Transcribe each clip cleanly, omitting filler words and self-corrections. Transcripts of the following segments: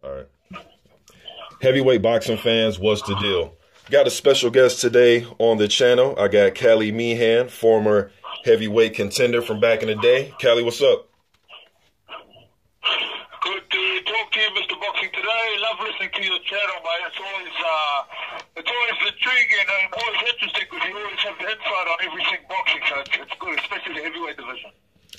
All right. Heavyweight boxing fans, what's the deal? Got a special guest today on the channel. I got Callie Meehan, former heavyweight contender from back in the day. Callie, what's up? Good to talk to you, Mr. Boxing today. Love listening to your channel, mate. It's always intriguing and always interesting because you always have the insight on everything boxing, so it's good, especially the heavyweight division.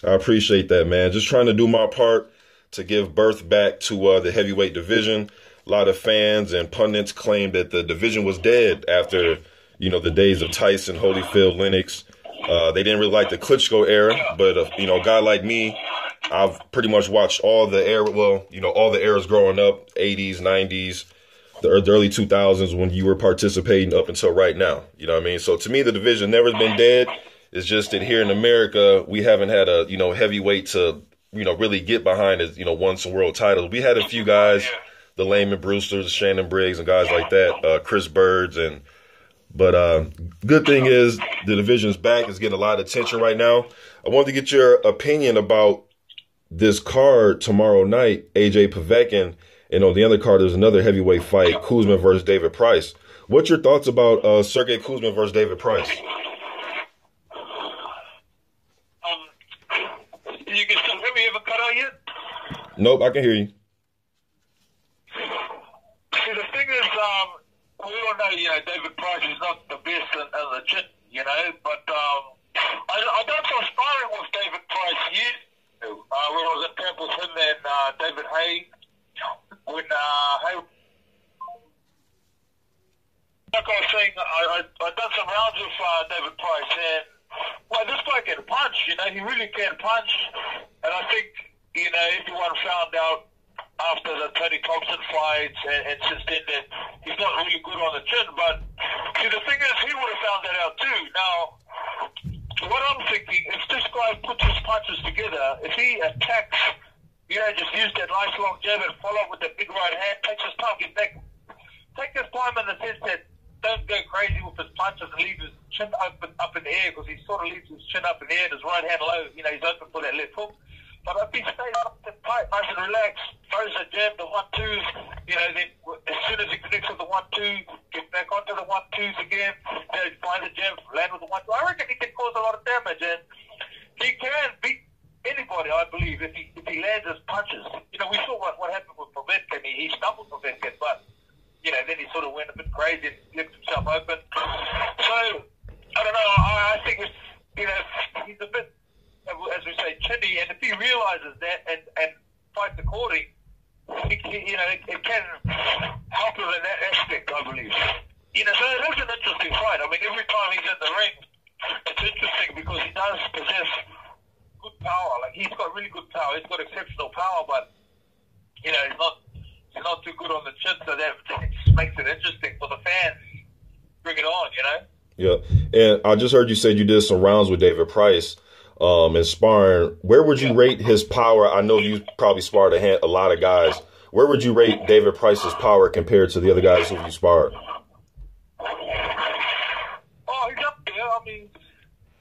I appreciate that, man. Just trying to do my part to give birth back to the heavyweight division. A lot of fans and pundits claim that the division was dead after, the days of Tyson, Holyfield, Lennox. They didn't really like the Klitschko era, but, a guy like me, I've pretty much watched all the era, all the eras growing up, 80s, 90s, the early 2000s when you were participating up until right now. You know what I mean? So to me, the division never been dead. It's just that here in America, we haven't had a, heavyweight to, really get behind as, won some world titles. We had a few guys, the Layman Brewsters, Shannon Briggs and guys like that, Chris Birds. But good thing is the division's back. It's getting a lot of attention right now. I wanted to get your opinion about this card tomorrow night, AJ Povetkin, and on the other card, there's another heavyweight fight, Kuzmin versus David Price. What's your thoughts about Sergey Kuzmin versus David Price? You can still hear me? Ever cut out yet? Nope, I can hear you. See, the thing is, we all know, David Price is not the best in the chin, but I done some sparring with David Price years ago, when I was in camp with him and David Hay. When Hay, like I was saying, I done some rounds with David Price, and this guy can punch, he really can punch, and I think, everyone found out after the Tony Thompson fights and since then that he's not really good on the chin, but see, the thing is, he would have found that out too. Now, what I'm thinking, if this guy puts his punches together, if he attacks, just use that nice long jab and follow up with the big right hand, takes his time, take his time in the sense that don't go crazy with his punches and leave his chin up in the air, because he sort of leaves his chin up in the air and his right hand low, he's open for that left hook. But if he stays up and tight, nice and relaxed, throws a jab, the 1-2s, then as soon as he connects with the 1-2, get back onto the 1-2s again, find the jab, land with the 1-2. I reckon he can cause a lot of damage, and he can beat anybody, I believe, if he lands his punches. We saw what happened with Povetkin. He stumbled Povetkin, but then he sort of went a bit crazy and left himself open. So I don't know. I think it's, he's a bit, as we say, chinny, and if he realizes that and fights according, it can help him in that aspect, I believe. So that's an interesting fight. I mean, every time he's in the ring, it's interesting because he does possess good power. Like, he's got really good power. He's got exceptional power, but he's not too good on the chin, so that just makes it interesting for the fans. Bring it on, Yeah, and I just heard you say you did some rounds with David Price and sparring. Where would you rate his power? I know you probably sparred a lot of guys. Where would you rate David Price's power compared to the other guys who you sparred? Oh, he's up there. I mean,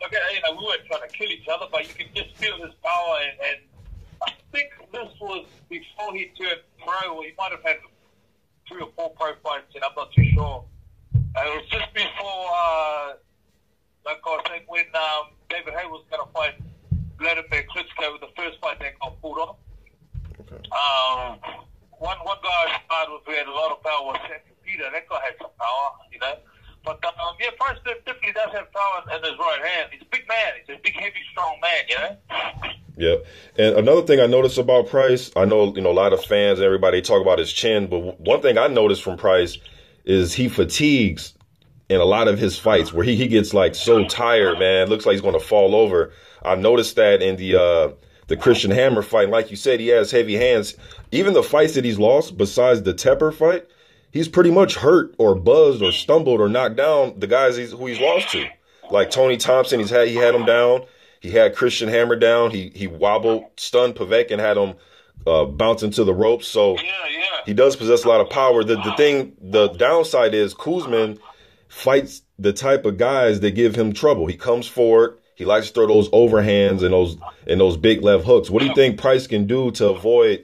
we weren't trying to kill each other, but you can just feel his power. And I think this was before he turned pro. He might have had 3 or 4 pro fights, and I'm not too sure. It was just before, like I was saying, when David Hay was going to fight Vladimir Klitschko, the first fight that got pulled off. Okay. One guy I started with who had a lot of power was Peter. That guy had some power, But, Price definitely does have power in his right hand. He's a big man. He's a big, heavy, strong man, Yeah. And another thing I noticed about Price, I know, a lot of fans, everybody talk about his chin, but one thing I noticed from Price is he fatigues in a lot of his fights where he gets like so tired, man. Looks like he's going to fall over. I noticed that in the Christian Hammer fight. And like you said, he has heavy hands. Even the fights that he's lost, besides the Tepper fight, he's pretty much hurt or buzzed or stumbled or knocked down the guys who he's lost to. Like Tony Thompson, he had him down. He had Christian Hammer down. He wobbled, stunned Povetkin, had him bouncing to the ropes. So he does possess a lot of power. The downside is Kuzmin fights the type of guys that give him trouble. He comes forward. He likes to throw those overhands and those big left hooks. What do you think Price can do to avoid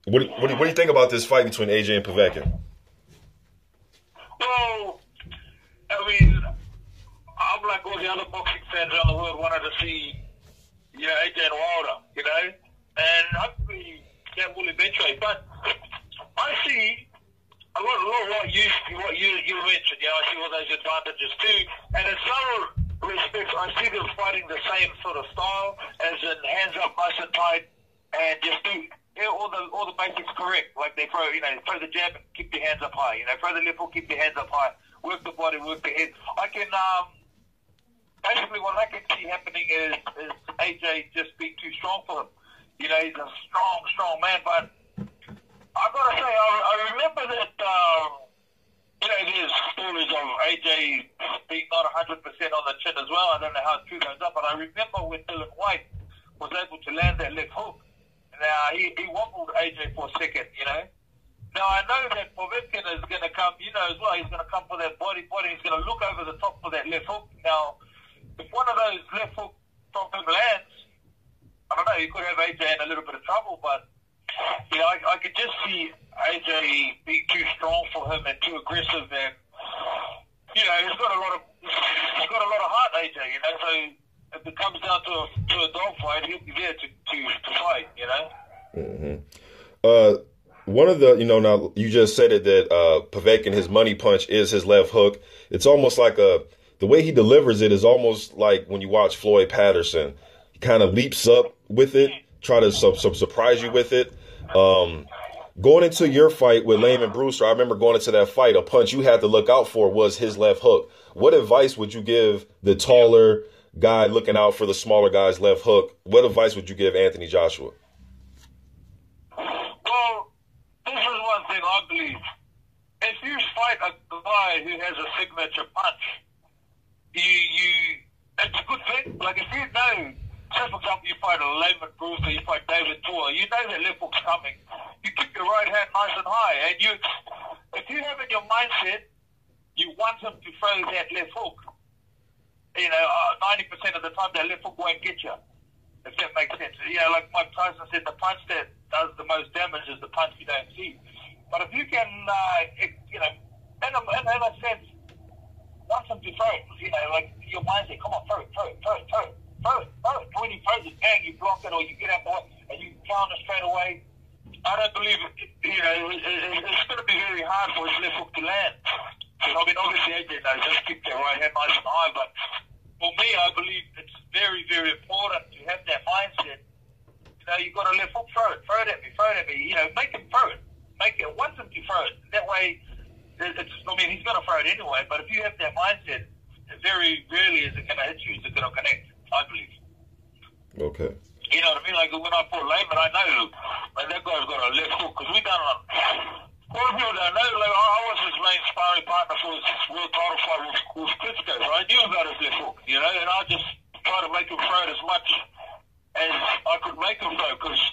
What do you think about this fight between AJ and Povetkin? Well, I mean, I'm like all the other boxing fans around the world wanted to see, AJ and Wilder, and hopefully that will eventuate. But I see a lot of what you mentioned. I see all those advantages too, and in some respects, I see them fighting the same sort of style, as in hands up, nice and tight, and just do all the basics correct. Like they throw the jab and keep your hands up high. Throw the left hook, keep your hands up high. Work the body, work the head. I can basically what I can see happening is AJ just being too strong for him. He's a strong man, but I've got to say, I remember that, there's stories of AJ being not 100% on the chin as well. I don't know how true those are, but I remember when Dylan White was able to land that left hook. Now, he wobbled AJ for a second, Now, I know that Povetkin is going to come, as well. He's going to come for that body. He's going to look over the top for that left hook. Now, if one of those left hook from him lands, I don't know, you could have AJ in a little bit of trouble, but I could just see AJ being too strong for him and too aggressive, and he's got a lot of heart, AJ. So if it comes down to a dogfight, he'll be there to fight. Mm-hmm. One of the, now you just said it that Povetkin, his money punch is his left hook. It's almost like the way he delivers it is almost like when you watch Floyd Patterson. He kind of leaps up with it, try to surprise you with it. Going into your fight with Layman Brewster, I remember going into that fight, a punch you had to look out for was his left hook. What advice would you give the taller guy looking out for the smaller guy's left hook? What advice would you give Anthony Joshua? Well, this is one thing I believe. If you fight a guy who has a signature punch, it's a good thing. Like if you know, say for example, you fight a Layman Brewster, you fight David Tor, you know that left hook's coming. You keep your right hand nice and high, and if you have in your mindset, you want him to throw that left hook. 90% of the time that left hook won't get you. If that makes sense. Like Mike Tyson said, the punch that does the most damage is the punch you don't see. But if you can, in a sense, want him to throw it, like your mindset, come on, throw it. When he throws it, bang, you block it or you get out the way and you counter straight away. I don't believe it's going to be very hard for his left hook to land. Obviously AJ knows, just keep their right hand nice and high, but for me, I believe it's very, very important to have that mindset. You've got a left hook, throw it at me, make him throw it. Want him to throw it. That way, he's going to throw it anyway, but if you have that mindset, very rarely is it going to hit you, is it going to connect, I believe. Okay. You know what I mean? Like when I fought Layman, I know that guy's got a left hook, because we done a lot of people don't know, like I was his main sparring partner for his world title fight with Klitschko, so I knew about his left hook, and I just tried to make him throw it as much as I could make him throw, because,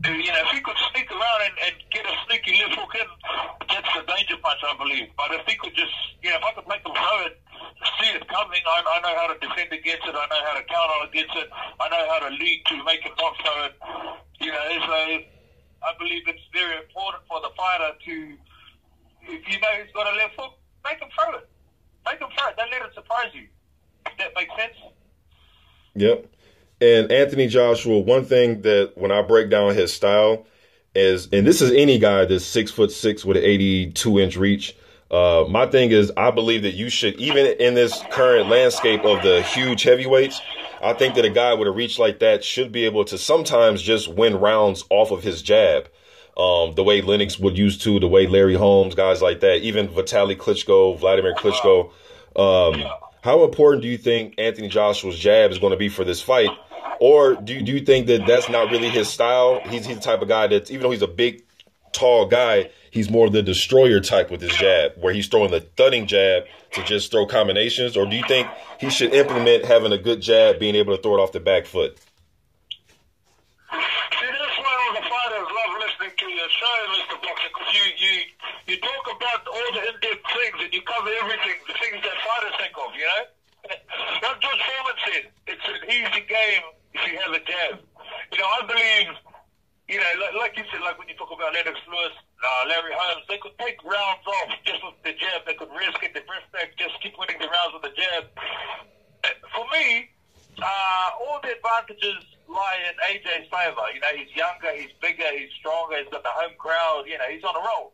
if he could sneak around and get a sneaky left hook in, that's the danger punch, I believe. But if he could just, if I could make him throw it, see it coming, I know how to defend against it, I know how to counter against it, I know how to lead to make him not throw it, so I believe it's very important for the fighter to, if he's got a left hook, make him throw it. Don't let it surprise you. If that makes sense? Yep. And Anthony Joshua, one thing that when I break down his style is, and this is any guy that's 6'6" with an 82-inch reach. My thing is, I believe that you should, even in this current landscape of the huge heavyweights, I think that a guy with a reach like that should be able to sometimes just win rounds off of his jab. The way Lennox would used to, the way Larry Holmes, guys like that, even Vitaly Klitschko, Vladimir Klitschko. How important do you think Anthony Joshua's jab is going to be for this fight? Or do you think that that's not really his style? He's the type of guy that, even though he's a big, tall guy, he's more the destroyer type with his jab, where he's throwing the thudding jab to just throw combinations? Or do you think he should implement having a good jab, being able to throw it off the back foot? See, that's why all the fighters love listening to your show, Mr. Boxer, because you talk about all the in-depth things and you cover everything, the things that fighters think of, Like George Foreman said, it's an easy game if you have a jab. I believe, like you said, like when you talk percentages lie in AJ's favour. You know, he's younger, he's bigger, he's stronger, he's got the home crowd, you know, he's on a roll.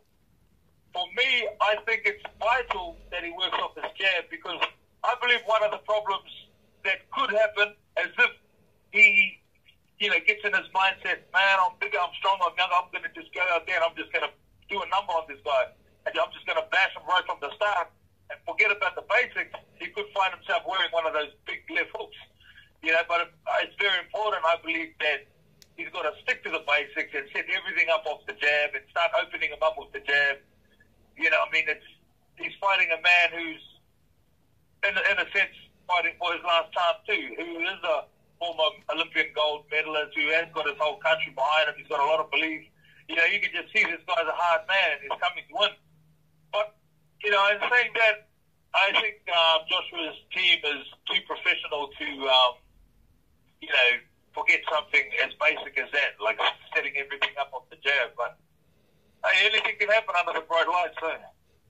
For me, I think it's vital that he works off his jab, because I believe one of the problems that could happen is if he, you know, gets in his mindset, man, I'm bigger, I'm stronger, I'm younger, I'm going to just go out there and I'm just going to do a number on this guy. And I'm just going to bash him right from the start and forget about the basics. He could find himself wearing one of those big left hooks. You know, but it's very important, I believe, that he's got to stick to the basics and set everything up off the jab and start opening him up with the jab. You know, I mean, he's fighting a man who's, in a sense, fighting for his last time too, who is a former Olympian gold medalist, who has got his whole country behind him. He's got a lot of belief. You know, you can just see this guy's a hard man and he's coming to win. But, you know, in saying that, I think Joshua's team is too professional to, you know, forget something as basic as that, like setting everything up off the jab. But hey, anything can happen under the bright lights, so.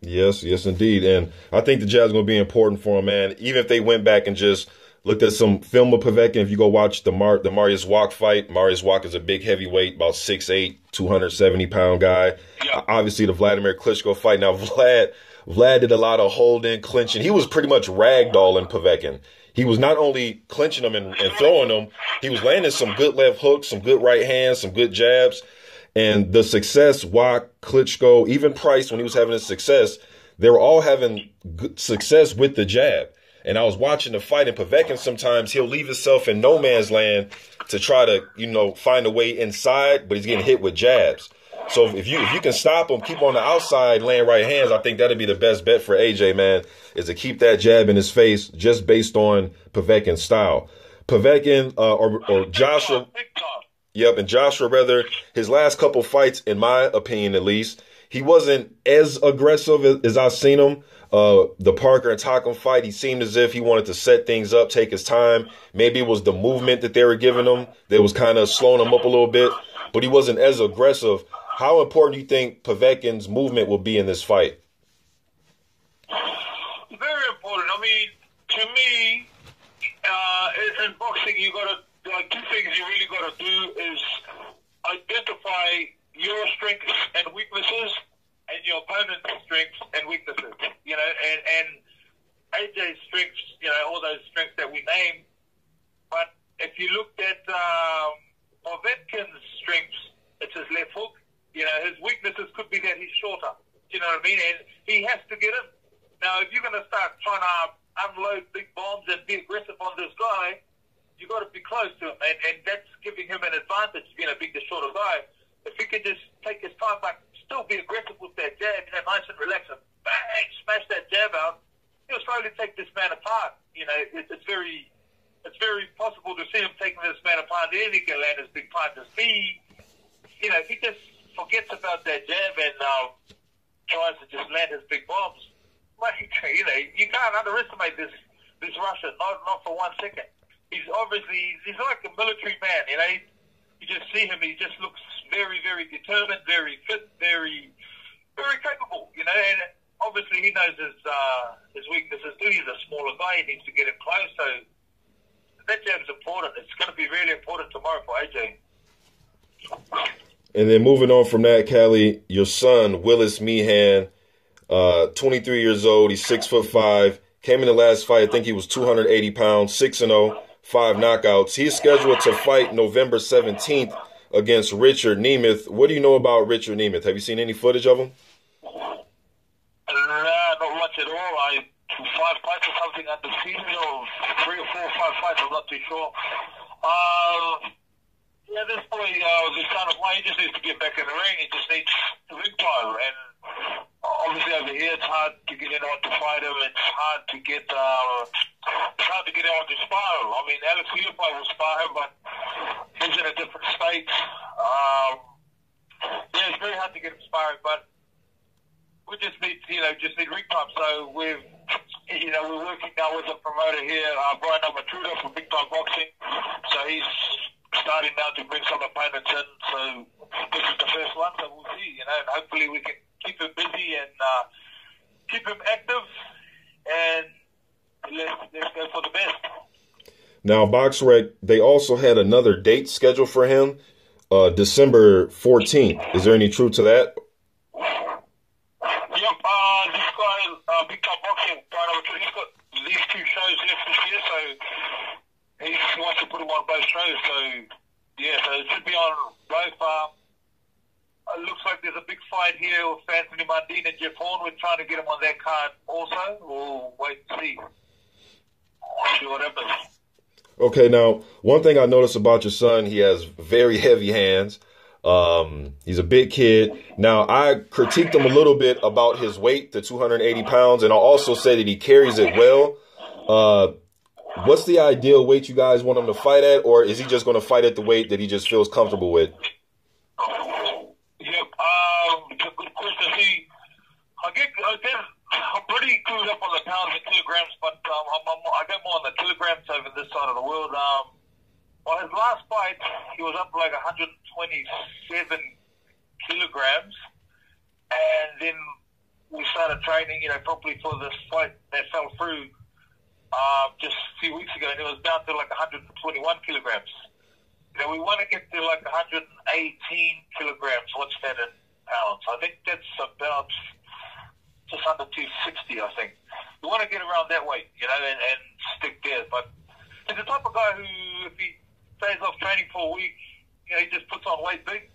Yes, indeed. And I think the jab's going to be important for him, man. Even if they went back and just looked at some film of Povetkin, if you go watch the Marius Wach fight, Marius Wach is a big heavyweight, about 6'8", 270-pound guy. Yeah. Obviously, the Vladimir Klitschko fight. Now, Vlad did a lot of holding, clinching. He was pretty much ragdolling Povetkin. He was not only clinching him and throwing him, he was landing some good left hooks, some good right hands, some good jabs. And the success, Wach, Klitschko, even Price, when he was having his success, they were all having good success with the jab. And I was watching the fight, and Povetkin, sometimes he'll leave himself in no man's land to try to, you know, find a way inside, but he's getting hit with jabs. So if you can stop him, keep on the outside, laying right hands, I think that'd be the best bet for AJ, man, is to keep that jab in his face just based on Povetkin's style. Povetkin or Joshua. Yep, and Joshua, rather, his last couple fights, in my opinion at least, he wasn't as aggressive as I've seen him. The Parker and Takam fight, he seemed as if he wanted to set things up, take his time. Maybe it was the movement that they were giving him that was kind of slowing him up a little bit, but he wasn't as aggressive. How important do you think Povetkin's movement will be in this fight? Very important. I mean, to me, in boxing, you got to, like, two things you really got to do is identify your strengths and weaknesses and your opponent's strengths and weaknesses. You know, and AJ's strengths, you know, all those strengths that we named. But if you looked at Povetkin's strengths, it's his left hook. You know, his weaknesses could be that he's shorter. You know what I mean? And he has to get in. Now, if you're going to start trying to unload big bombs and be aggressive on this guy, you got to be close to him, and that's giving him an advantage, being a big, the shorter guy. If he can just take his time, but still be aggressive with that jab, you know, nice and relaxed, and bang, smash that jab out, he'll slowly take this man apart. You know, it's very possible to see him taking this man apart, and then he can land his big punches. You know, if he just forgets about that jab and tries to just land his big bombs, like, you know, you can't underestimate this Russian, not for 1 second. He's like a military man, you know. You just see him, he just looks very, very determined, very fit, very, very capable, you know. And obviously he knows his weaknesses too. He's a smaller guy, he needs to get him close. So that jab's important. It's going to be really important tomorrow for AJ. And then moving on from that, Callie, your son, Willis Meehan, 23 years old, he's 6'5", came in the last fight, I think he was 280 pounds, 6-0. 5 knockouts. He's scheduled to fight November 17th against Richard Nemeth. What do you know about Richard Nemeth? Have you seen any footage of him? Not much at all. 5 fights or something at the season, or 3 or 4 or 5 fights, I'm not too sure. Yeah, this boy, the son of mine, he just needs to get back in the ring. He just needs to ring trial. And obviously over here, it's hard to get anyone to fight him. It's hard to get anyone to spar him. I mean, Alex Leopold will spar him, but he's in a different state. Yeah, it's very hard to get him sparring, but we just need ring time. So we're working now with a promoter here, Brian Amatruda from Big Time Boxing. So he's starting now to bring some opponents in. So this is the first one, so we'll see, you know, and hopefully we can keep him busy and keep him active, and let's go for the best. Now, BoxRec, they also had another date scheduled for him, December 14th. Is there any truth to that? Yep, this guy, Big Top Boxing, he's got these two shows left this year, so he wants to put him on both shows. So, yeah, so it should be on both. It looks like there's a big fight here with Anthony Mundine and Jeff Horn. We're trying to get him on that card also. We'll wait and see. See what happens. Okay, now, one thing I noticed about your son, he has very heavy hands. He's a big kid. Now, I critiqued him a little bit about his weight, the 280 pounds, and I also said that he carries it well. What's the ideal weight you guys want him to fight at, or is he just going to fight at the weight that he just feels comfortable with? Yep, it's a good question. See, I'm pretty clued up on the pounds and kilograms, but I go more on the kilograms over this side of the world. Well, his last fight, he was up like 127 kilograms, and then we started training, properly for this fight that fell through just a few weeks ago, and it was down to like 121 kilograms. We want to get to like 118 kilograms. What's that in pounds? I think that's about just under 260, I think. We want to get around that weight, and stick there. But he's the type of guy who, if he stays off training for a week, he just puts on weight big.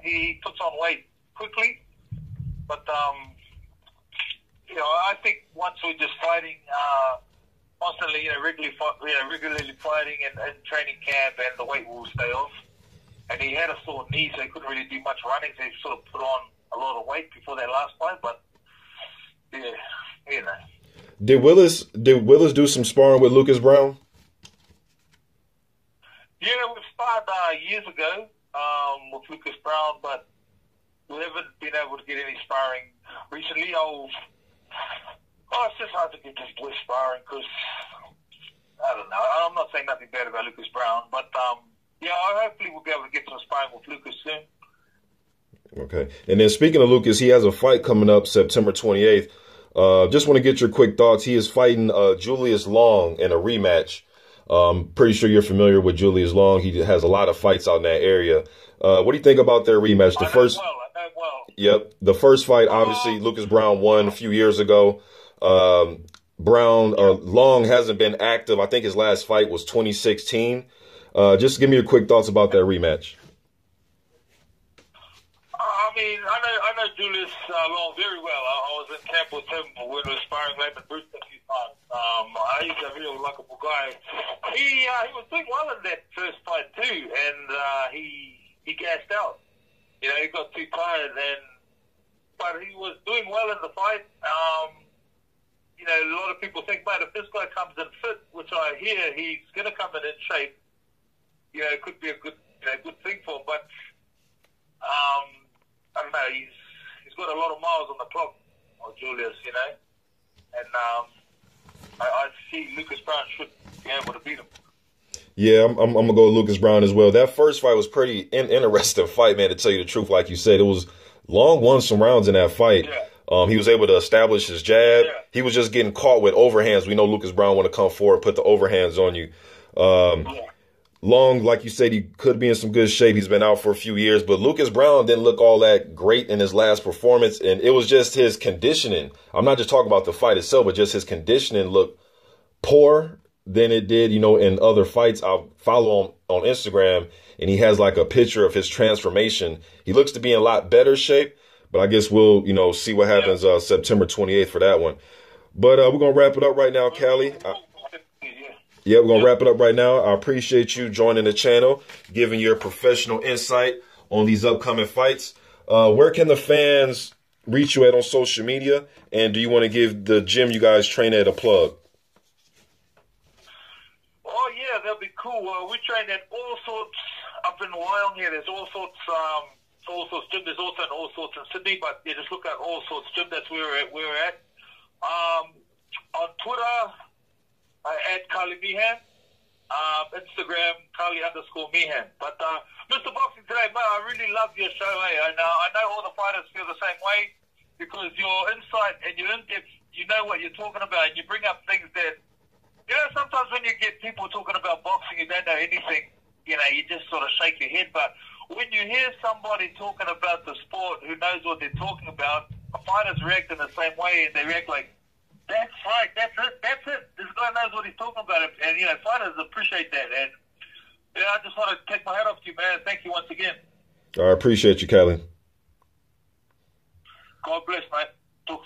He puts on weight quickly. But, I think once we're just fighting constantly, regularly fighting and training camp, and the weight will stay off. And he had a sore knee, so he couldn't really do much running, so he sort of put on a lot of weight before that last fight. But, yeah, Did Willis do some sparring with Lucas Brown? Yeah, we started years ago with Lucas Brown, but we haven't been able to get any sparring recently. It's just hard to get this boy sparring because, I don't know, I'm not saying nothing bad about Lucas Brown, but hopefully we'll be able to get some sparring with Lucas soon. Okay. And then speaking of Lucas, he has a fight coming up September 28th. Just want to get your quick thoughts. He is fighting Julius Long in a rematch. Pretty sure you're familiar with Julius Long. He has a lot of fights out in that area. What do you think about their rematch? I know well. Yep. The first fight, obviously, Lucas Brown won a few years ago. Long hasn't been active. I think his last fight was 2016. Just give me your quick thoughts about that rematch. I know Julius Long very well. I was in camp with him when we were sparring Laban Bruce a few times. He's a real likable guy. He was doing well in that first fight too, and he gassed out. He got too tired, but he was doing well in the fight. A lot of people think, mate, if this guy comes in fit, which I hear he's going to come in shape, it could be a good thing for him. But I don't know. He's got a lot of miles on the clock, Julius. And I see Lucas Brown should be able to beat him. Yeah, I'm gonna go with Lucas Brown as well. That first fight was pretty interesting fight, man. To tell you the truth, like you said, it was Long won some rounds in that fight. Yeah. He was able to establish his jab. Yeah. He was just getting caught with overhands. We know Lucas Brown want to come forward, put the overhands on you. Long, like you said, he could be in some good shape. He's been out for a few years, but Lucas Brown didn't look all that great in his last performance, and it was just his conditioning. I'm not just talking about the fight itself, but just his conditioning looked poor than it did, in other fights. I follow him on Instagram, and he has like a picture of his transformation. He looks to be in a lot better shape, but I guess we'll, see what happens September 28th for that one. But we're going to wrap it up right now, Callie. We're going to wrap it up right now. I appreciate you joining the channel, giving your professional insight on these upcoming fights. Where can the fans reach you at on social media? And do you want to give the gym you guys train at a plug? Oh, yeah, that'd be cool. We train at All Sorts up in Wyong here. There's All Sorts Gym. There's also an All Sorts in Sydney, but you just look at All Sorts Gym. That's where we're at. On Twitter, at Carly Meehan. Instagram, Carly_Meehan. But Mr. Boxing today, man, I really love your show. I know all the fighters feel the same way because your insight and your in-depth, you know what you're talking about, and you bring up things that You know, sometimes when you get people talking about boxing, you don't know anything. You know, you just sort of shake your head. But when you hear somebody talking about the sport who knows what they're talking about, fighters react in the same way, and they react like, that's right, that's it. This guy knows what he's talking about. And, you know, fighters appreciate that. And, you know, I just want to take my hat off to you, man. Thank you once again. I appreciate you, Kelly. God bless, mate. Talk